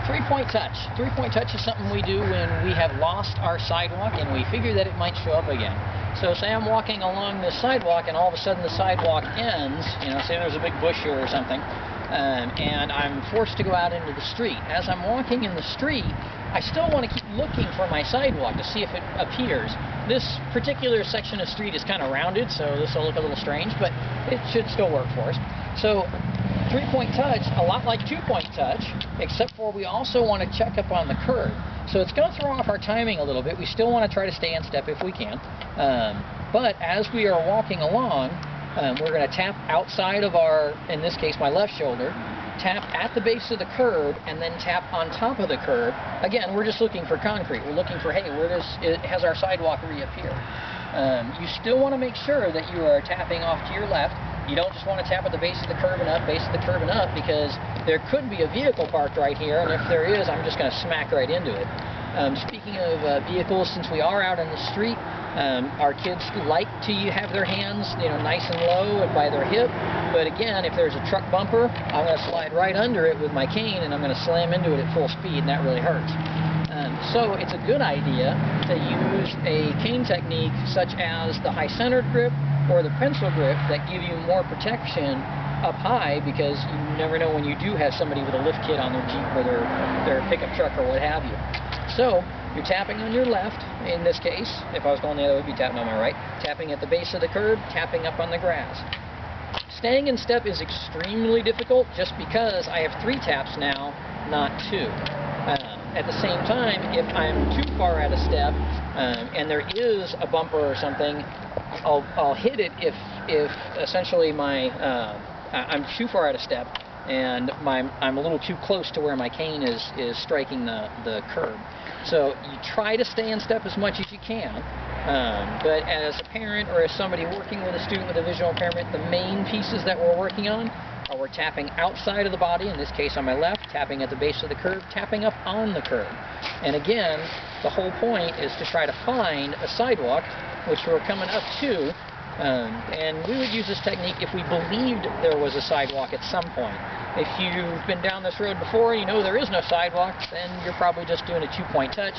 Three-point touch. Three-point touch is something we do when we have lost our sidewalk and we figure that it might show up again. So say I'm walking along this sidewalk and all of a sudden the sidewalk ends, say there's a big bush here or something, and I'm forced to go out into the street. As I'm walking in the street, I still want to keep looking for my sidewalk to see if it appears. This particular section of street is kind of rounded, so this will look a little strange, but it should still work for us. So three-point touch, a lot like two-point touch, except for we also want to check up on the curb. So it's going to throw off our timing a little bit. We still want to try to stay in step if we can. But as we are walking along, we're going to tap outside of our, in this case, my left shoulder, tap at the base of the curb, and then tap on top of the curb. Again, we're just looking for concrete. We're looking for, hey, has our sidewalk reappeared? You still want to make sure that you are tapping off to your left. You don't just want to tap at the base of the curb and up, base of the curb and up, because there could be a vehicle parked right here, and if there is, I'm just going to smack right into it. Speaking of vehicles, since we are out on the street, our kids like to have their hands, nice and low and by their hip. But again, if there's a truck bumper, I'm going to slide right under it with my cane, and I'm going to slam into it at full speed, and that really hurts. So it's a good idea to use a cane technique such as the high-centered grip or the pencil grip that give you more protection up high, because you never know when you do have somebody with a lift kit on their Jeep or their pickup truck or what have you. So you're tapping on your left, in this case. If I was going the other way, I'd be tapping on my right. Tapping at the base of the curb, tapping up on the grass. Staying in step is extremely difficult just because I have 3 taps now, not 2. At the same time, if I'm too far out of step and there is a bumper or something, I'll hit it if essentially I'm too far out of step and I'm a little too close to where my cane is striking the curb. So you try to stay in step as much as you can, but as a parent or as somebody working with a student with a visual impairment, the main pieces that we're working on are we're tapping outside of the body, in this case on my left, tapping at the base of the curb, tapping up on the curb. And again, the whole point is to try to find a sidewalk, which we're coming up to, and we would use this technique if we believed there was a sidewalk at some point. If you've been down this road before and you know there is no sidewalk, then you're probably just doing a two-point touch,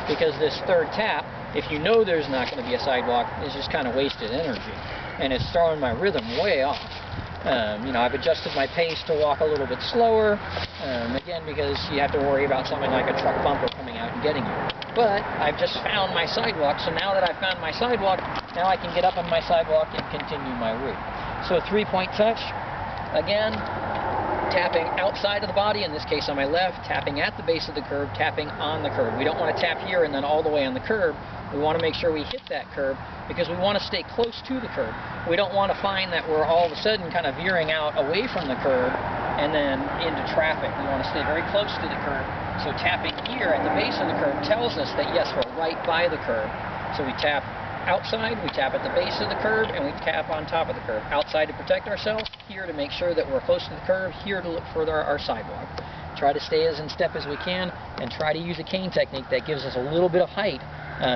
because this third tap, if you know there's not going to be a sidewalk, is just kind of wasted energy, and it's throwing my rhythm way off. I've adjusted my pace to walk a little bit slower, again, because you have to worry about something like a truck bumper coming out and getting you. But I've just found my sidewalk, so now that I've found my sidewalk, now I can get up on my sidewalk and continue my route. So three-point touch, again, tapping outside of the body, in this case on my left, tapping at the base of the curb, tapping on the curb. We don't want to tap here and then all the way on the curb. We want to make sure we hit that curb, because we want to stay close to the curb. We don't want to find that we're all of a sudden kind of veering out away from the curb and then into traffic. We want to stay very close to the curb. So tapping here at the base of the curb tells us that yes, we're right by the curb. So we tap outside, we tap at the base of the curb, and we tap on top of the curb. Outside to protect ourselves, here to make sure that we're close to the curb, here to look for our sidewalk. Try to stay as in step as we can, and try to use a cane technique that gives us a little bit of height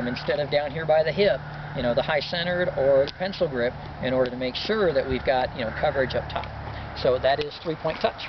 instead of down here by the hip, the high-centered or the pencil grip, in order to make sure that we've got coverage up top. So that is three-point touch.